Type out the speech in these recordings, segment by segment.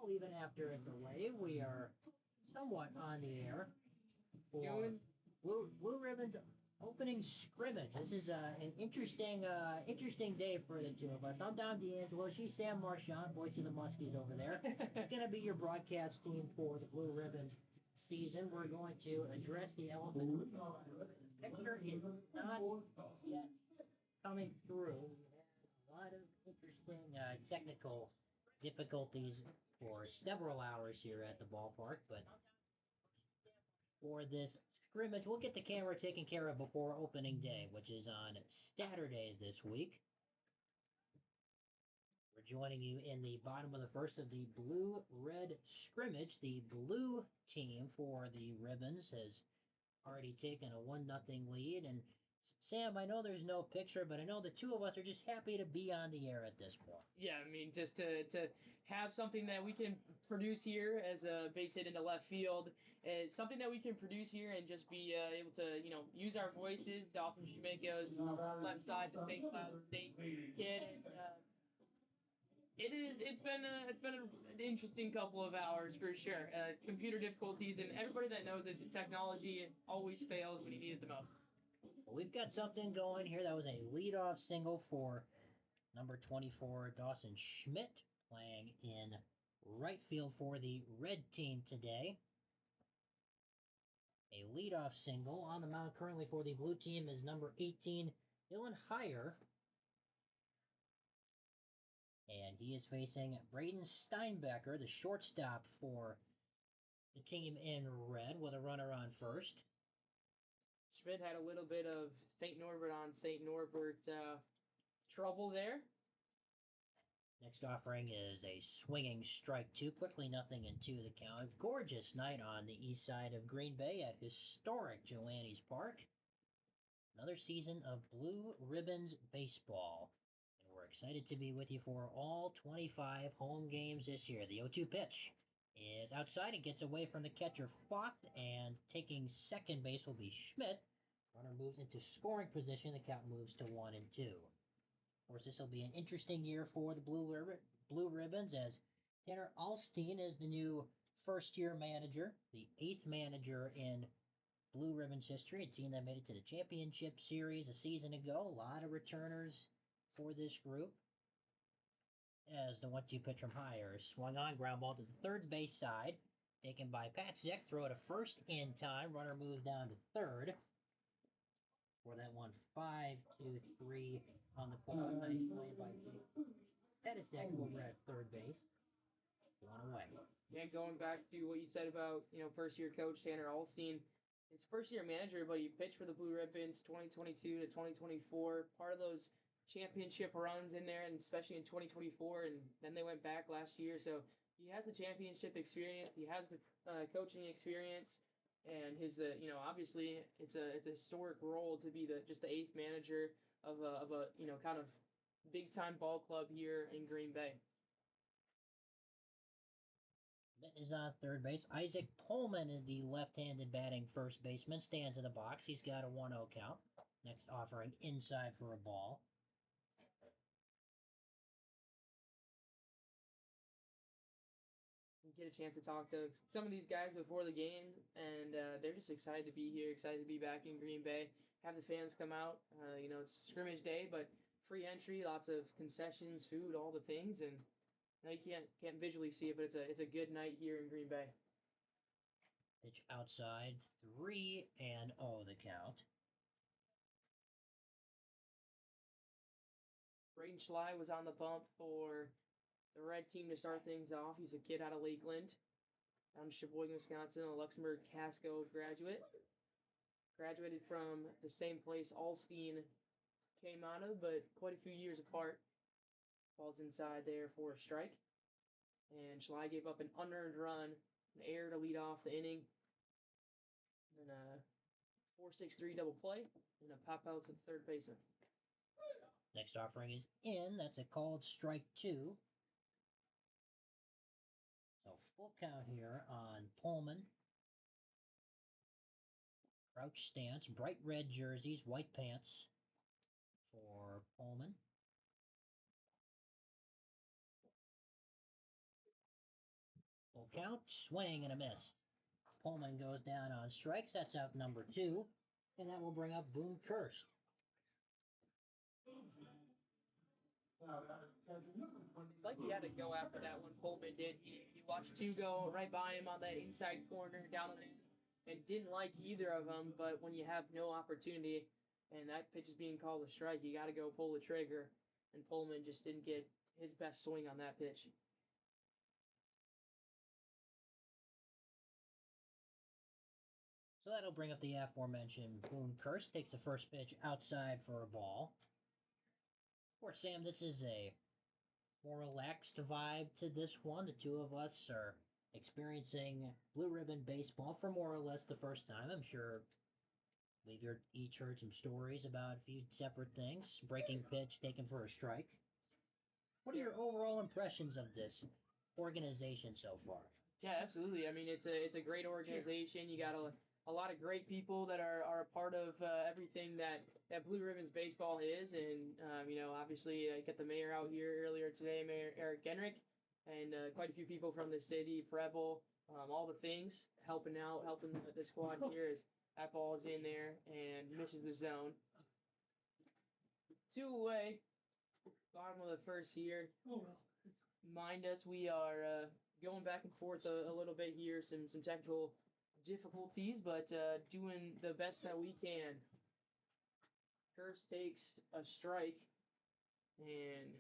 Well, even after a delay, we are somewhat on the air for Blue Ribbon's opening scrimmage. This is an interesting day for the two of us. I'm Don D'Angelo. She's Sam Marchand, voice of the Muskies over there. Going to be your broadcast team for the Blue Ribbons season. We're going to address the elephant. The picture is not yet coming through. We had a lot of interesting technical difficulties for several hours here at the ballpark, but for this scrimmage, we'll get the camera taken care of before opening day, which is on Saturday this week. We're joining you in the bottom of the first of the Blue-Red scrimmage. The blue team for the Ribbons has already taken a 1-0 lead. And Sam, I know there's no picture, but I know the two of us are just happy to be on the air at this point. Yeah, I mean, just to have something that we can produce here as a base hit into left field, something that we can produce here and just be able to, use our voices. Dolphin Schmidt left side, the St. Cloud State kid. And, it's been an interesting couple of hours for sure. Computer difficulties, and everybody that knows that technology always fails when you need it the most. Well, we've got something going here. That was a leadoff single for number 24, Dawson Schmidt, playing in right field for the red team today. A leadoff single on the mound currently for the blue team is number 18, Dylan Heyer. And he is facing Braden Steinbecker, the shortstop for the team in red, with a runner on first. Schmidt had a little bit of St. Norbert on St. Norbert trouble there. Next offering is a swinging strike two, quickly 0-2 the count. Gorgeous night on the east side of Green Bay at historic Joannes Park. Another season of Blue Ribbons baseball. And we're excited to be with you for all 25 home games this year. The 0-2 pitch is outside. It gets away from the catcher Focht, and taking second base will be Schmidt. Runner moves into scoring position. The count moves to 1-2. Of course, this will be an interesting year for the Blue Ribbons, as Tanner Alstein is the new first-year manager, the 8th manager in Blue Ribbons history, a team that made it to the championship series a season ago. A lot of returners for this group. As the 1-2 pitch from Heyer is swung on, ground ball to the third base side, taken by Patzek, throw to first in time. Runner moves down to third. For that one, 5-2-3 on the play. Nice play by Jake Pettisek over at third base. One away. Yeah, going back to what you said about, first-year coach Tanner Alstein. His first-year manager, but he pitched for the Blue Ribbons 2022 to 2024. Part of those championship runs in there, and especially in 2024, and then they went back last year. So he has the championship experience. He has the coaching experience. And his, obviously it's a historic role to be just the 8th manager of a kind of big time ball club here in Green Bay. Benton is on third base. Isaac Pullman is the left-handed batting first baseman. Stands in the box. He's got a 1-0 count. Next offering inside for a ball. Get a chance to talk to some of these guys before the game, and they're just excited to be here, excited to be back in Green Bay. Have the fans come out. It's scrimmage day, but free entry, lots of concessions, food, all the things, and you can't visually see it, but it's a good night here in Green Bay. Pitch outside, 3-0 the count. Braden Schley was on the bump for the red team to start things off. He's a kid out of Lakeland, down in Sheboygan, Wisconsin, a Luxembourg Casco graduate. Graduated from the same place Alstein came out of, but quite a few years apart. Falls inside there for a strike. And Schley gave up an unearned run, an error to lead off the inning. And a 4-6-3 double play, and a pop out to the third baseman. Next offering is in. That's a called strike two. So full count here on Pullman. Crouch stance, bright red jerseys, white pants for Pullman. count, swing and a miss. Pullman goes down on strikes. That's out number 2, and that will bring up Boone Kirst. It's like he had to go after that one. Pullman did. He watched 2 go right by him on that inside corner down the end, and didn't like either of them. But when you have no opportunity and that pitch is being called a strike, you got to go pull the trigger. And Pullman just didn't get his best swing on that pitch. So that'll bring up the aforementioned Boone Kirst. Takes the first pitch outside for a ball. Of course, Sam, this is a more relaxed vibe to this one. The two of us are experiencing Blue Ribbon baseball for more or less the first time. I'm sure we've each heard some stories about a few separate things. Breaking pitch taken for a strike. What are your overall impressions of this organization so far? Yeah, absolutely. I mean, it's a great organization. You got a lot of great people that are a part of everything that Blue Ribbons baseball is, and obviously I got the mayor out here earlier today, Mayor Eric Genrick, and quite a few people from the city, Preble, all the things helping the squad here as that ball is in there and misses the zone. 2 away, bottom of the first here. Mind us, we are going back and forth a little bit here, some technical difficulties, but doing the best that we can. Kirst takes a strike, and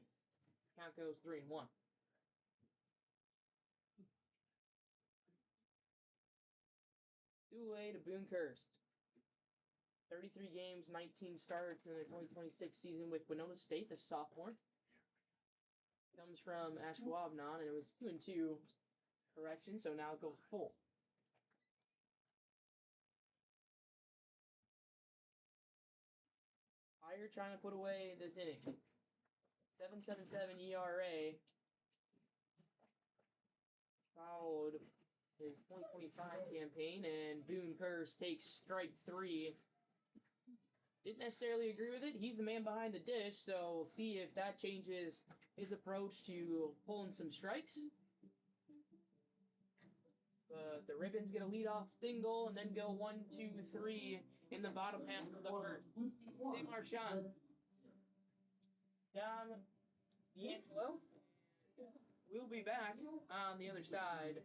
count goes 3-1. Two away to Boone Kirst. 33 games, 19 starts in the 2026 season with Winona State, the sophomore. Comes from Ashwaubenon, and it was 2-2 correction, so now it goes full. Fire trying to put away this inning. 7.77 ERA. Followed his 2025 campaign, and Boone Kirst takes strike 3. Didn't necessarily agree with it. He's the man behind the dish, so we'll see if that changes his approach to pulling some strikes. But the Ribbons get a leadoff single and then go 1, 2, 3 in the bottom half of the first. St. Marchand. Dom D'Angelo. We'll be back on the other side.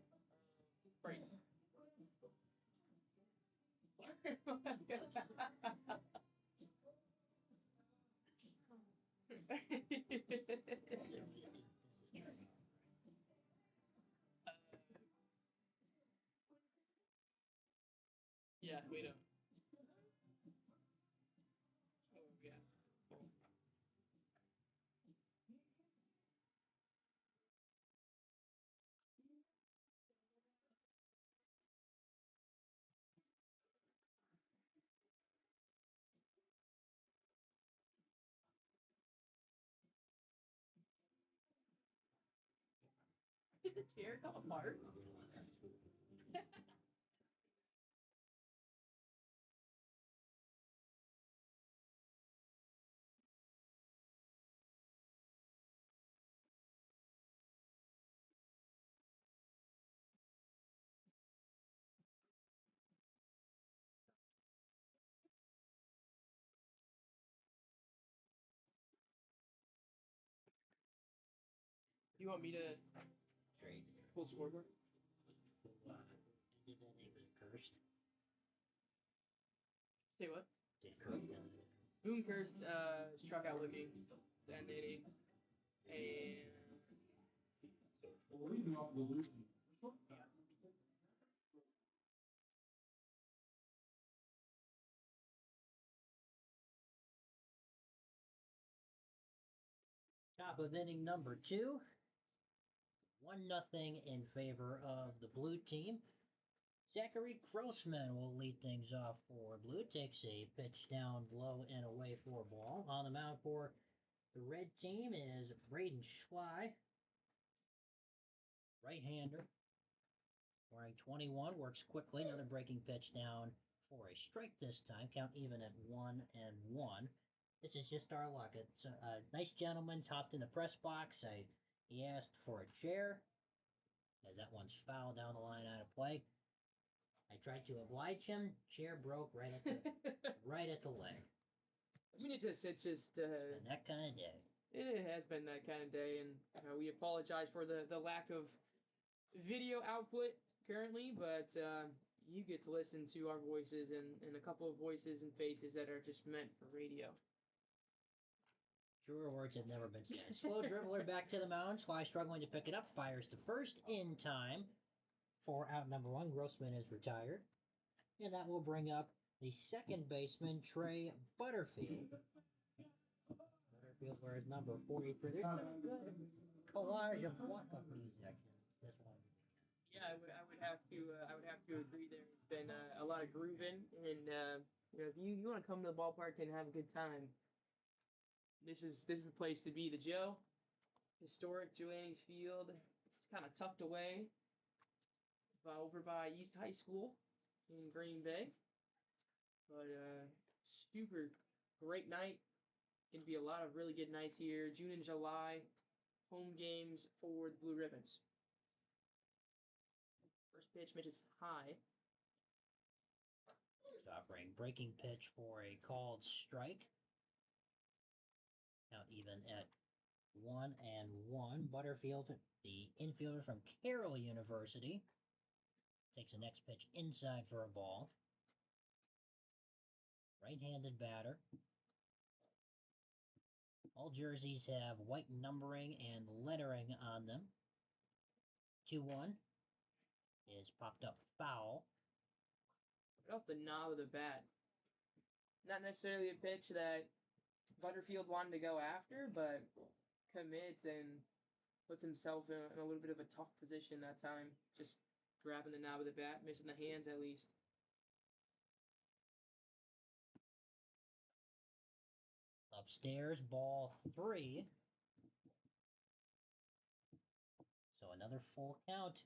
Right. Yeah, we don't. Oh, yeah. Did the chair come apart? You want me to pull scoreboard? Kirst. Say what? Did Kirst. Boone Kirst struck out looking to end the inning. And Top of inning number 2. 1-0 in favor of the blue team. Zachary Grossman will lead things off for blue. Takes a pitch down low and away for a ball. On the mound for the red team is Braden Schley. Right-hander. Wearing 21. Works quickly. Another breaking pitch down for a strike this time. Count even at 1-1. This is just our luck. It's a nice gentleman hopped in the press box. He asked for a chair. as that one's fouled down the line out of play. I tried to oblige him. Chair broke right at the right at the leg. I mean, it's just Been that kind of day. It has been that kind of day, and we apologize for the lack of video output currently, but you get to listen to our voices and a couple of voices and faces that are just meant for radio. Truer words have never been said. Slow dribbler back to the mound. Sly struggling to pick it up. Fires to first in time for out number one. Grossman is retired. And that will bring up the second baseman, Trey Butterfield. Butterfield wears number 43. There's a good collage of walk-up music. This one. Yeah, I would have to agree there. It's been a lot of grooving, and if you want to come to the ballpark and have a good time, this is the place to be. The Joe, historic Joannes Field. It's kind of tucked away over by East High School in Green Bay, but super great night. Gonna be a lot of really good nights here. June and July, home games for the Blue Ribbons. First pitch, Mitch is high. Offering breaking pitch for a called strike. Out even at 1-1. Butterfield, the infielder from Carroll University, takes the next pitch inside for a ball. Right-handed batter. All jerseys have white numbering and lettering on them. 2-1 is popped up foul. Right off the knob of the bat. Not necessarily a pitch that Butterfield wanted to go after, but commits and puts himself in a little bit of a tough position that time. Just grabbing the knob of the bat, missing the hands at least. Upstairs, ball 3. So another full count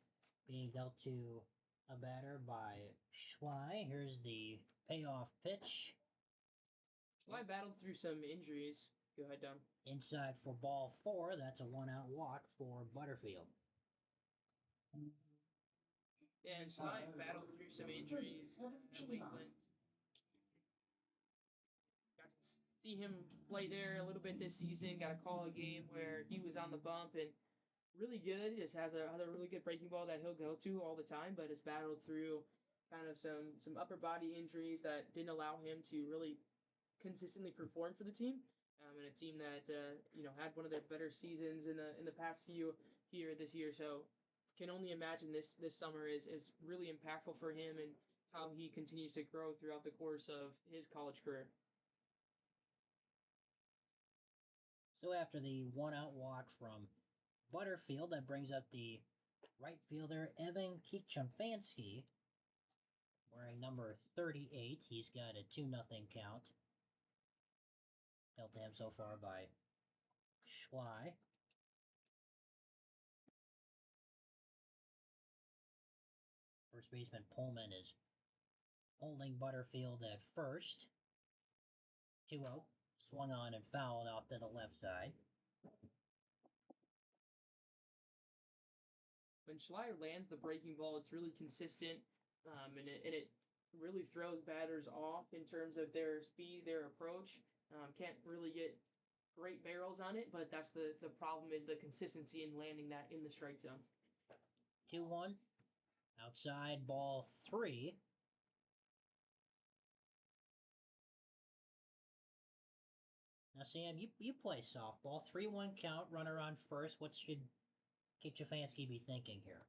being dealt to a batter by Schley. Here's the payoff pitch. Well, I battled through some injuries. Go ahead, Don. Inside for ball 4. That's a 1-out walk for Butterfield. Yeah, and Sly battled through some injuries at Lakeland. Got to see him play there a little bit this season. Got to call a game where he was on the bump and really good. Just has a really good breaking ball that he'll go to all the time, but has battled through kind of some upper body injuries that didn't allow him to really consistently perform for the team. And a team that had one of their better seasons in the past few here this year. So can only imagine this summer is really impactful for him and how he continues to grow throughout the course of his college career. So after the 1-out walk from Butterfield, that brings up the right fielder, Evan Kikchumfansky, wearing number 38. He's got a 2-0 count. Dealt to him so far by Schley. First baseman Pullman is holding Butterfield at first. 2-0. Swung on and fouled off to the left side. When Schleier lands the breaking ball, it's really consistent, and it really throws batters off in terms of their speed, their approach. Can't really get great barrels on it, but that's the problem is the consistency in landing that in the strike zone. 2-1. Outside, ball 3. Now, Sam, you play softball. 3-1 count, runner on first. What should Kikchumfansky be thinking here?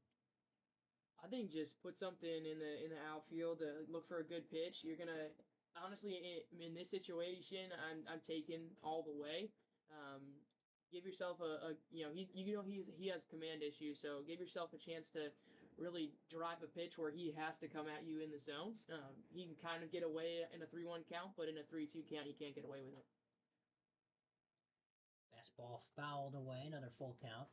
I think just put something in the outfield. Look for a good pitch. You're gonna honestly in this situation, I'm taking all the way. Give yourself he has command issues, so give yourself a chance to really drive a pitch where he has to come at you in the zone. He can kind of get away in a 3-1 count, but in a 3-2 count, he can't get away with it. Fastball fouled away, another full count.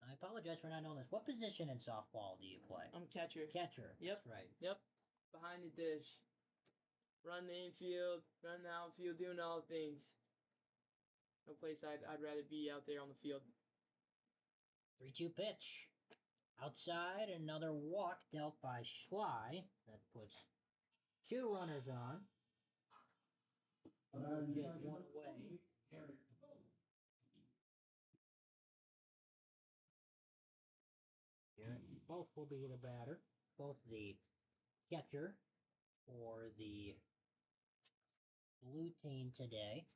I apologize for not knowing this. What position in softball do you play? I'm catcher. Catcher. Yep. That's right. Yep. Behind the dish. Run the infield, run the outfield, doing all things. No place I'd rather be out there on the field. 3-2 pitch. Outside, another walk dealt by Schley. That puts 2 runners on. Just 1 away. Here, both will be the batter. Both the catcher for the blue team today.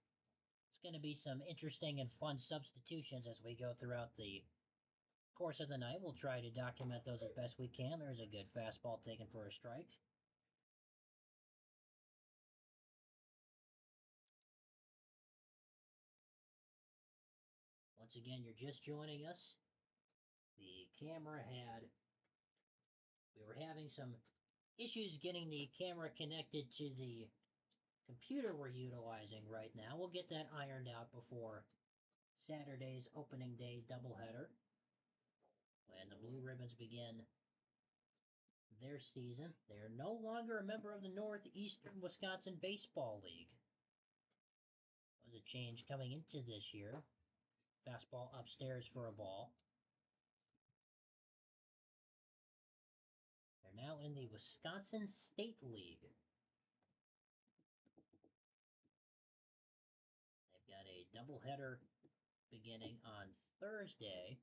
It's going to be some interesting and fun substitutions as we go throughout the course of the night. We'll try to document those as best we can. There's a good fastball taken for a strike. Once again, you're just joining us. The camera we were having some issues getting the camera connected to the computer we're utilizing right now. We'll get that ironed out before Saturday's opening day doubleheader, when the Blue Ribbons begin their season. They are no longer a member of the Northeastern Wisconsin Baseball League. Was a change coming into this year. Fastball upstairs for a ball. They're now in the Wisconsin State League. They've got a doubleheader beginning on Thursday,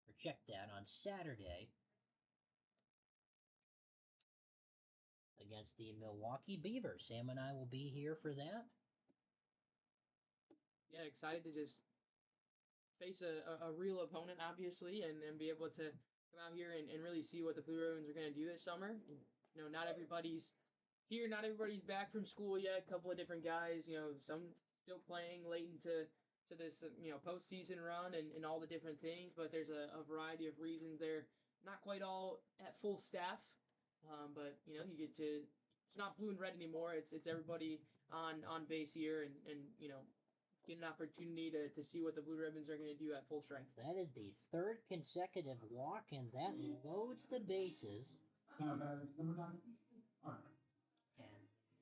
or check that, on Saturday, against the Milwaukee Beavers. Sam and I will be here for that. Yeah, excited to just face a real opponent, obviously, and be able to come out here and really see what the Blue Ribbons are going to do this summer. Not everybody's here, not everybody's back from school yet. A couple of different guys, some still playing late into this, postseason run and all the different things, but there's a variety of reasons they're not quite all at full staff. But you get to, it's not blue and red anymore. It's everybody on base here and get an opportunity to see what the Blue Ribbons are going to do at full strength. That is the 3rd consecutive walk, and that loads the bases. And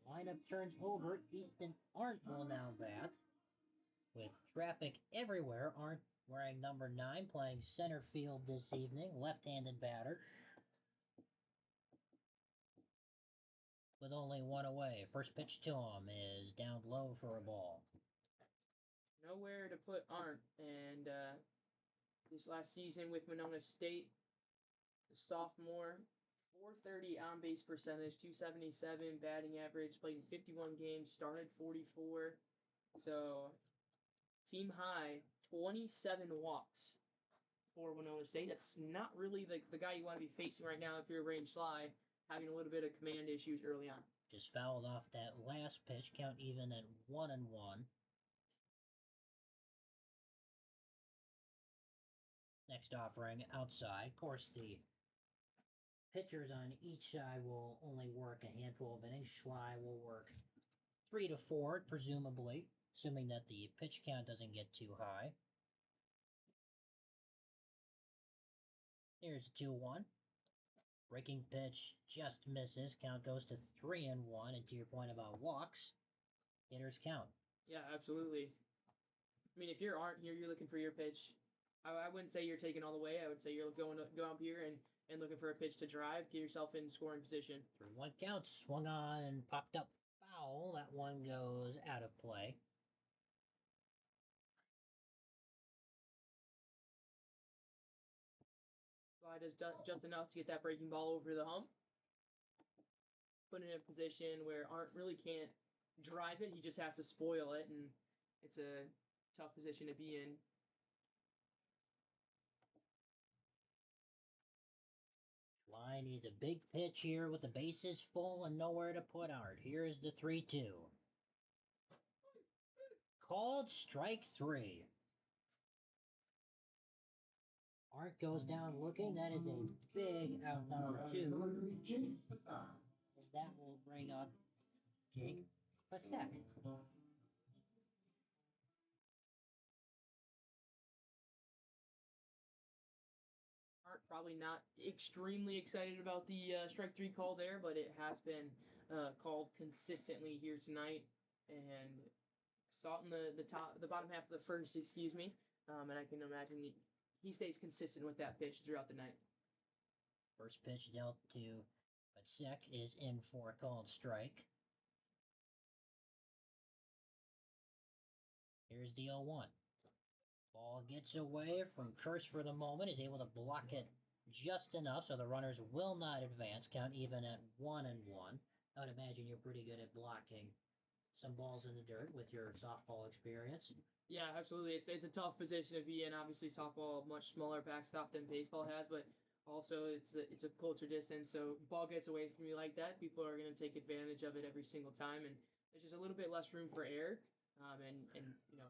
lineup turns over. Easton Arndt will now bat. With traffic everywhere, Arndt wearing number 9, playing center field this evening. Left-handed batter. With only 1 away. First pitch to him is down low for a ball. Nowhere to put Arndt, and this last season with Monona State, the sophomore, 430 on base percentage, 277 batting average, played in 51 games, started 44. So, team high, 27 walks for Winona State. That's not really the guy you want to be facing right now if you're Rain Schley, having a little bit of command issues early on. Just fouled off that last pitch, count even at 1-1. Next offering outside. Of course, the pitchers on each side will only work a handful of innings. Schley will work 3 to 4, presumably, assuming that the pitch count doesn't get too high. Here's a 2-1. Breaking pitch just misses. Count goes to 3-1. And to your point about walks, hitters count. Yeah, absolutely. I mean, if you're Arndt here, you're looking for your pitch. I wouldn't say you're taking all the way. I would say you're going to go up here and looking for a pitch to drive, get yourself in scoring position. 3-1 count. Swung on and popped up foul. That one goes out of play. Fly does just enough to get that breaking ball over the hump. Put in a position where Arndt really can't drive it. He just has to spoil it, and it's a tough position to be in. Fly needs a big pitch here with the bases full and nowhere to put Arndt. Here's the 3-2. Called strike 3. Arndt goes down looking. That is a big out number 2. And that will bring up Jake Pasek. Arndt probably not extremely excited about the strike 3 call there, but it has been called consistently here tonight. And saw it in the bottom half of the first, excuse me. And I can imagine he stays consistent with that pitch throughout the night. First pitch dealt to Batsek is in for a called strike. Here's the 0-1. Ball gets away from Curse for the moment, is able to block it just enough so the runners will not advance. Count even at 1-1. I would imagine you're pretty good at blocking some balls in the dirt with your softball experience. Yeah, absolutely. It's a tough position to be in. Obviously, softball much smaller backstop than baseball has, but also it's a closer distance. So ball gets away from you like that, people are going to take advantage of it every single time, and there's just a little bit less room for error. And you know,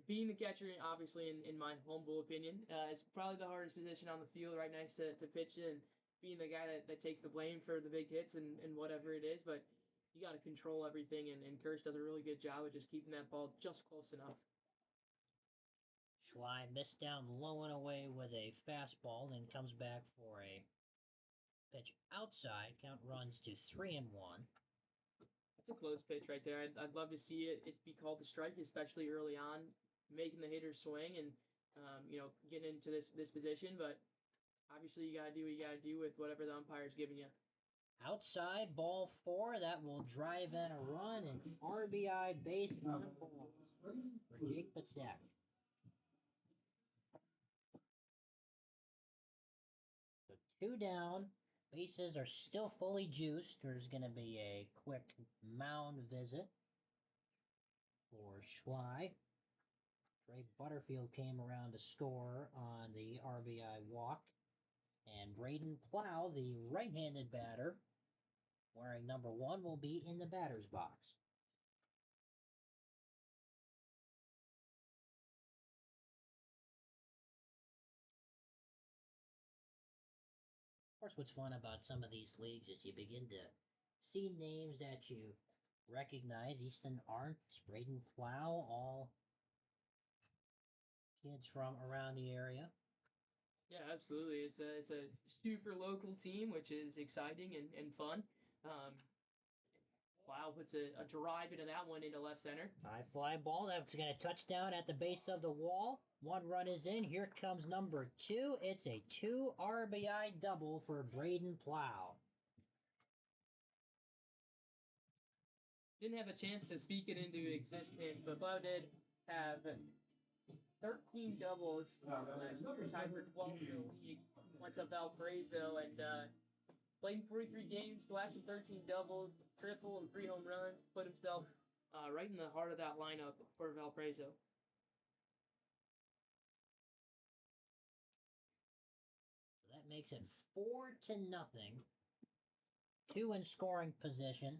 being the catcher, obviously, in my humble opinion, is probably the hardest position on the field, right next to pitching and being the guy that takes the blame for the big hits and whatever it is. But you got to control everything, and Kirsch does a really good job of just keeping that ball just close enough. Schley missed down low and away with a fastball, then comes back for a pitch outside. Count runs to 3-1. That's a close pitch right there. I'd love to see it be called a strike, especially early on, making the hitter swing and getting into this position. But obviously, you gotta do what you gotta do with whatever the umpire's giving you. Outside, ball 4. That will drive in a run and RBI base on balls for Jake Batsek. So 2 down. Bases are still fully juiced. There's going to be a quick mound visit for Schley. Trey Butterfield came around to score on the RBI walk. And Braden Plow, the right-handed batter, wearing number 1, will be in the batter's box. Of course, what's fun about some of these leagues is you begin to see names that you recognize. Easton Arndt, Braden Plow, all kids from around the area. Yeah, absolutely. It's a super local team, which is exciting and fun. Wow, puts a drive into that one into left center. High fly ball. That's going to touchdown at the base of the wall. 1 run is in. Here comes number 2. It's a 2 RBI double for Braden Plow. Didn't have a chance to speak it into existence, but Plow did have 13 doubles last year, tied for 12th in the league. Went to Valparaiso and played 43 games, slashing 13 doubles, triple, and 3 home runs. Put himself right in the heart of that lineup for Valparaiso. So that makes it 4-0. 2 in scoring position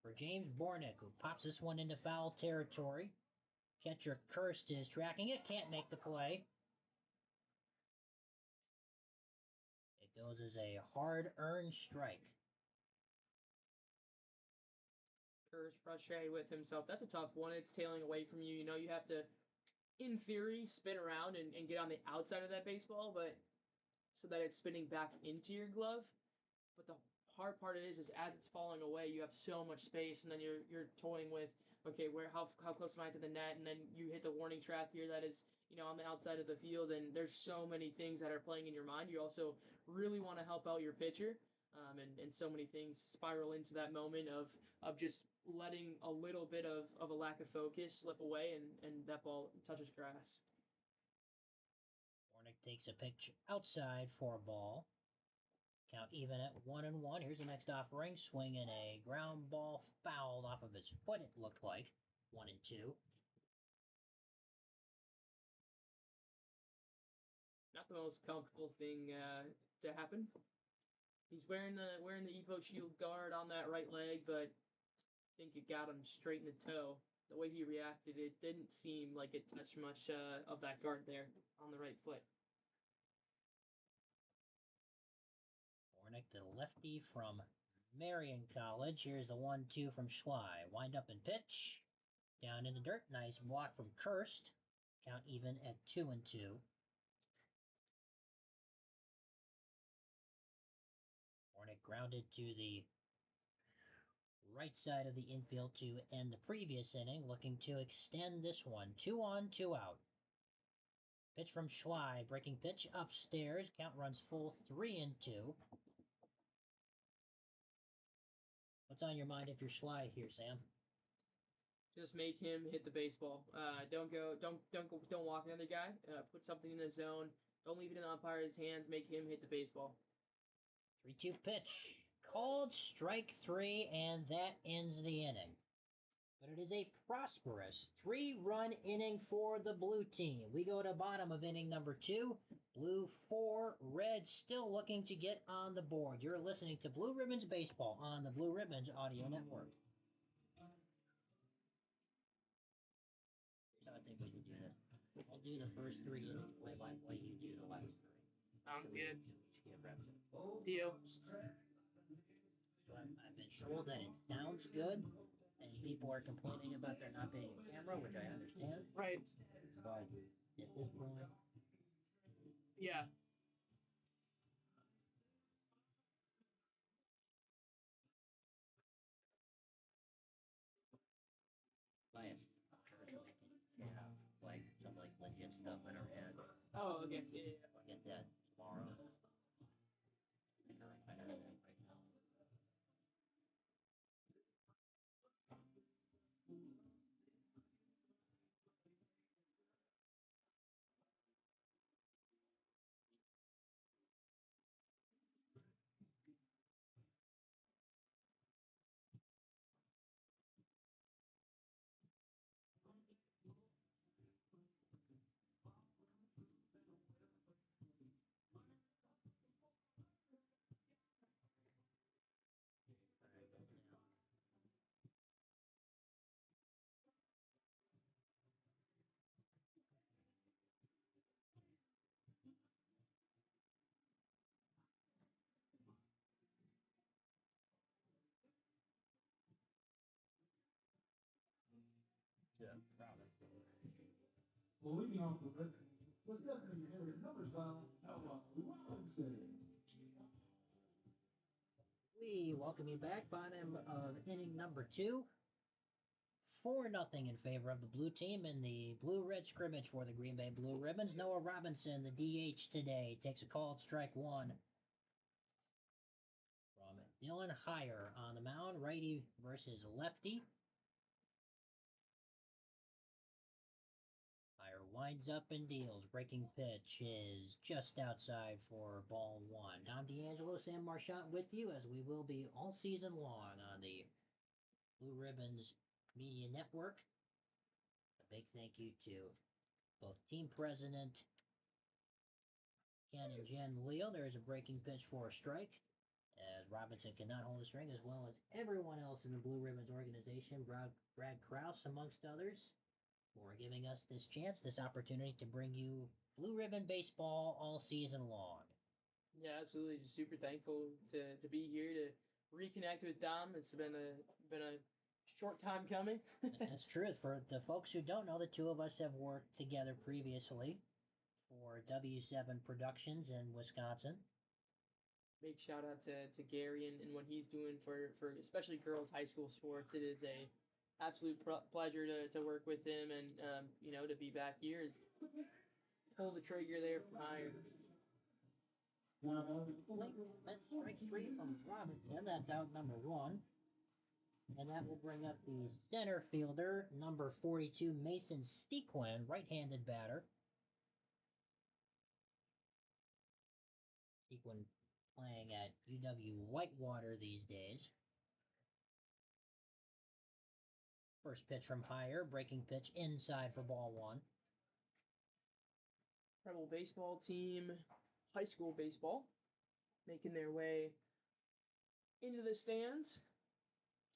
for James Bornick, who pops this one into foul territory. Catcher Kirst is tracking it, can't make the play. It goes as a hard-earned strike. Kerr's frustrated with himself. That's a tough one. It's tailing away from you. You know, you have to, in theory, spin around and get on the outside of that baseball, but so that it's spinning back into your glove. But the hard part is as it's falling away, you have so much space, and then you're toying with, okay, where how close am I to the net, and then you hit the warning track here that is on the outside of the field, and there's so many things that are playing in your mind. You also really want to help out your pitcher, and so many things spiral into that moment of just letting a little bit of a lack of focus slip away, and that ball touches grass. Bornick takes a pitch outside for a ball. Count even at 1-1. Here's the next offering. Swinging a ground ball fouled off of his foot, it looked like. 1-2. Not the most comfortable thing to happen. He's wearing the Evo Shield guard on that right leg, but I think it got him straight in the toe. The way he reacted, it didn't seem like it touched much of that guard there on the right foot. Bornick, the lefty from Marion College. Here's the 1-2 from Schley. Wind up and pitch. Down in the dirt. Nice block from Kirst. Count even at 2-2. Bornick grounded to the right side of the infield to end the previous inning, looking to extend this one. 2 on, 2 out. Pitch from Schley. Breaking pitch upstairs. Count runs full 3-2. What's on your mind if you're Schley here, Sam? Just make him hit the baseball. Don't walk another guy. Put something in the zone. Don't leave it in the umpire's hands. Make him hit the baseball. 3-2 pitch. Called strike 3, and that ends the inning. But it is a prosperous 3-run inning for the blue team. We go to bottom of inning number 2. Blue 4, red still looking to get on the board. You're listening to Blue Ribbons Baseball on the Blue Ribbons Audio Network. Here's how I think we should do this. I'll do the first 3 innings play by play. You do the last 3. Sounds good. We should get reps in. Deal. So I've been told that it sounds good, and people are complaining about there not being a camera, which I understand. Right. But at this point, Yeah. I am personally can have like some like legit stuff in our head. Oh, okay. Yeah. I'll get that tomorrow. I don't know right now. The province. Well, leading off the red team was definitely Harry numbers down, Robinson. We welcome you back. Bottom of inning number 2. 4-0 in favor of the blue team in the blue-red scrimmage for the Green Bay Blue Ribbons. Noah Robinson, the DH today, takes a called strike 1 from Dylan Heyer on the mound, righty versus lefty. Heyer winds up and deals. Breaking pitch is just outside for ball 1. Dom D'Angelo, Sam Marchant with you, as we will be all season long on the Blue Ribbons Media Network. A big thank you to both team president Ken and Jen Leal. There is a breaking pitch for a strike, as Robinson cannot hold the string, as well as everyone else in the Blue Ribbons organization, Brad Krause amongst others, for giving us this chance, this opportunity to bring you Blue Ribbon baseball all season long. Yeah, absolutely. Just super thankful to be here to reconnect with Dom. It's been a short time coming. That's true. For the folks who don't know, the two of us have worked together previously for W7 Productions in Wisconsin. Big shout out to Gary and what he's doing for especially girls high school sports. It is a absolute pleasure to work with him and to be back here is pull the trigger there from Heyer. That's strike 3 from Robinson. That's out number 1. And that will bring up the center fielder, number 42, Mason Stequin, right-handed batter. Stequin playing at UW Whitewater these days. First pitch from Heyer, breaking pitch inside for ball 1. Rebel baseball team, high school baseball, making their way into the stands.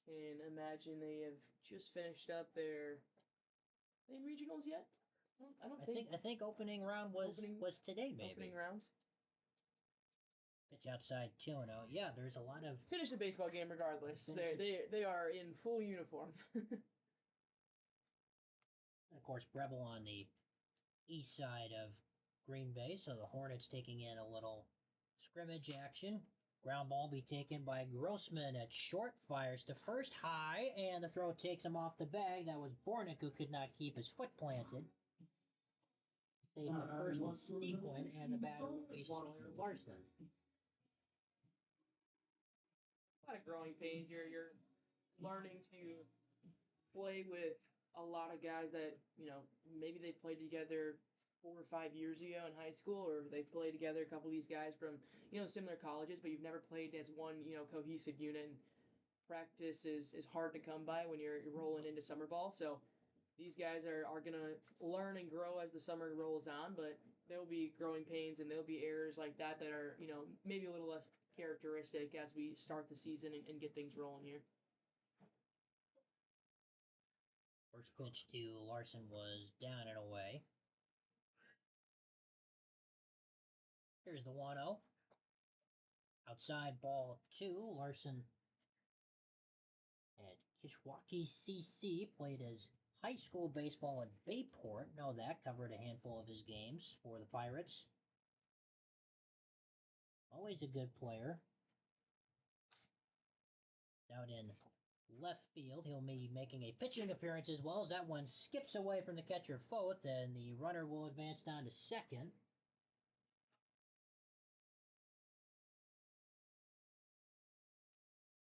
Can imagine they have just finished up their regionals yet? I think opening round was today, maybe. Opening rounds. Pitch outside 2-0. Yeah, there's a lot of Finish the baseball game regardless. They are in full uniform. of course, Breville on the east side of Green Bay, so the Hornets taking in a little scrimmage action. Ground ball be taken by Grossman at short, fires to first high, and the throw takes him off the bag. That was Bornick, who could not keep his foot planted. Take the first one, Sequin, and the batter will be Sawyer Larson. A lot of growing pains. You're learning to play with a lot of guys that maybe they played together 4 or 5 years ago in high school, or they played together. A couple of these guys from similar colleges, but you've never played as one cohesive unit. And practice is hard to come by when you're rolling into summer ball. So these guys are gonna learn and grow as the summer rolls on, but there'll be growing pains and there'll be errors like that that are maybe a little less characteristic as we start the season and get things rolling here. First pitch to Larson was down and away. Here's the 1-0. Outside ball 2. Larson at Kishwaukee CC played his high school baseball at Bayport. Know that. Covered a handful of his games for the Pirates. Always a good player. Out in left field, he'll be making a pitching appearance as well, as that one skips away from the catcher Foth, and the runner will advance down to second.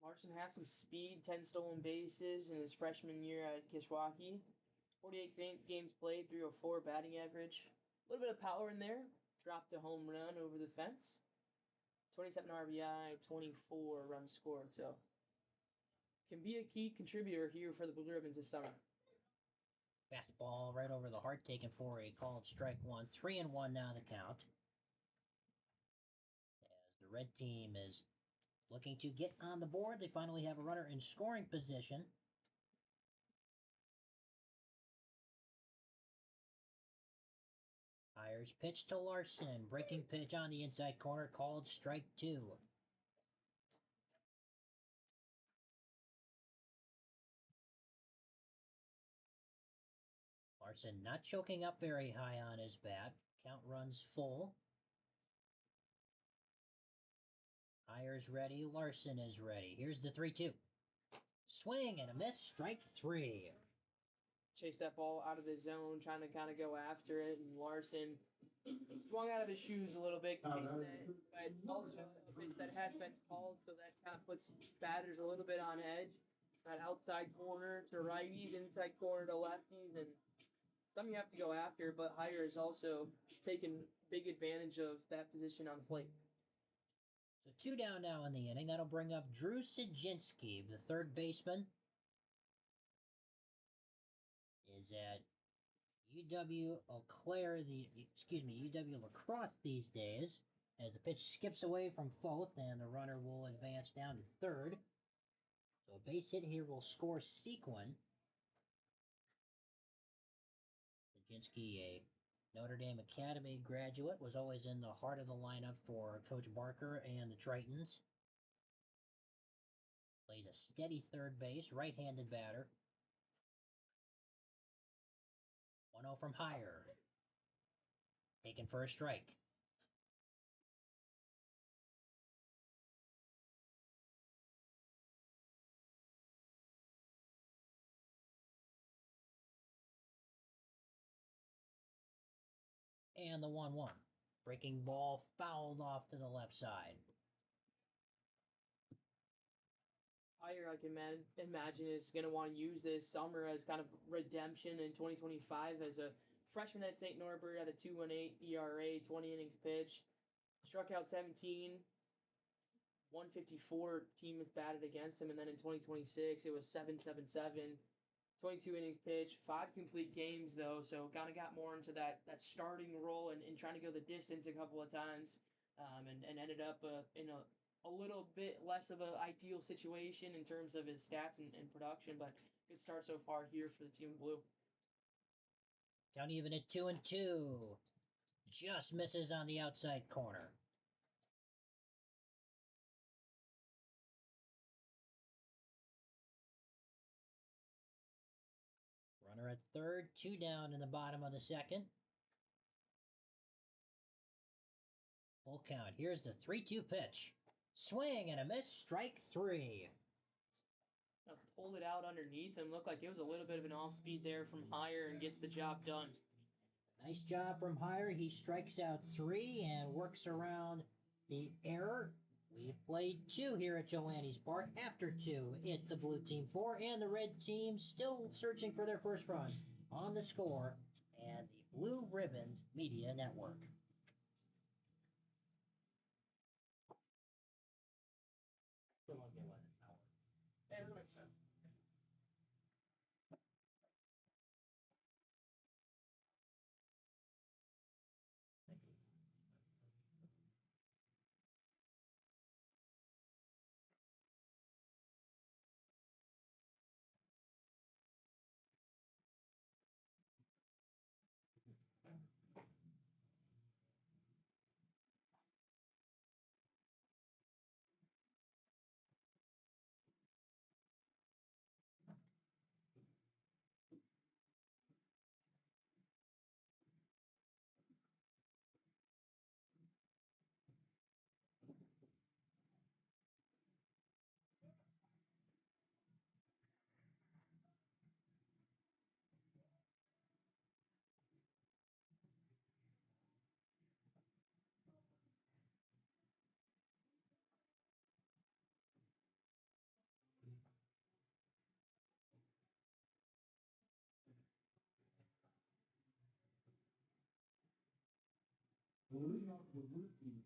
Larson has some speed, 10 stolen bases in his freshman year at Kishwaukee. 48 games played, 304 batting average. A little bit of power in there. Dropped a home run over the fence. 27 RBI, 24 runs scored. So can be a key contributor here for the Blue Ribbons this summer. Fastball right over the heart, taken for a called strike one. 3-1 now the count. As the red team is looking to get on the board, they finally have a runner in scoring position. Hires pitch to Larson. Breaking pitch on the inside corner, called strike 2. Larson not choking up very high on his bat. Count runs full. Hires ready. Larson is ready. Here's the 3-2. Swing and a miss. Strike 3. Chase that ball out of the zone, trying to kind of go after it, and Larson swung out of his shoes a little bit, chased it, but also a pitch that has been called, so that kind of puts batters a little bit on edge. That outside corner to righties, inside corner to lefties, and some you have to go after, but Hire has also taken big advantage of that position on the plate. So 2 down now in the inning. That'll bring up Drew Sajinski, the third baseman. Is at UW La Crosse these days. As the pitch skips away from Foth, and the runner will advance down to third. So a base hit here will score Sequin. Sajinski, a Notre Dame Academy graduate, was always in the heart of the lineup for Coach Barker and the Tritons. Plays a steady third base, right-handed batter. 1-0 from Hire. Taken for a strike. And the 1-1. Breaking ball fouled off to the left side. Hire, I can imagine, is going to want to use this summer as kind of redemption in 2025 as a freshman at St. Norbert at a 2.18 ERA, 20 innings pitched. Struck out 17, 154 team has batted against him, and then in 2026 it was 7.77, 22 innings pitched, 5 complete games though, so kind of got more into that starting role and trying to go the distance a couple of times, and ended up in a little bit less of an ideal situation in terms of his stats and production, but good start so far here for the team in blue. Count even at 2-2. Just misses on the outside corner. Runner at third, 2 down in the bottom of the second. Full count. Here's the 3-2 pitch. Swing and a miss. Strike 3. Pulled it out underneath and looked like it was a little bit of an off speed there from Hire and gets the job done. Nice job from Hire. He strikes out 3 and works around the error. We've played 2 here at Joannes Park. After 2, it's the blue team 4 and the red team still searching for their first run on the score and the Blue Ribbons Media Network. That doesn't make sense. Leading off the blue team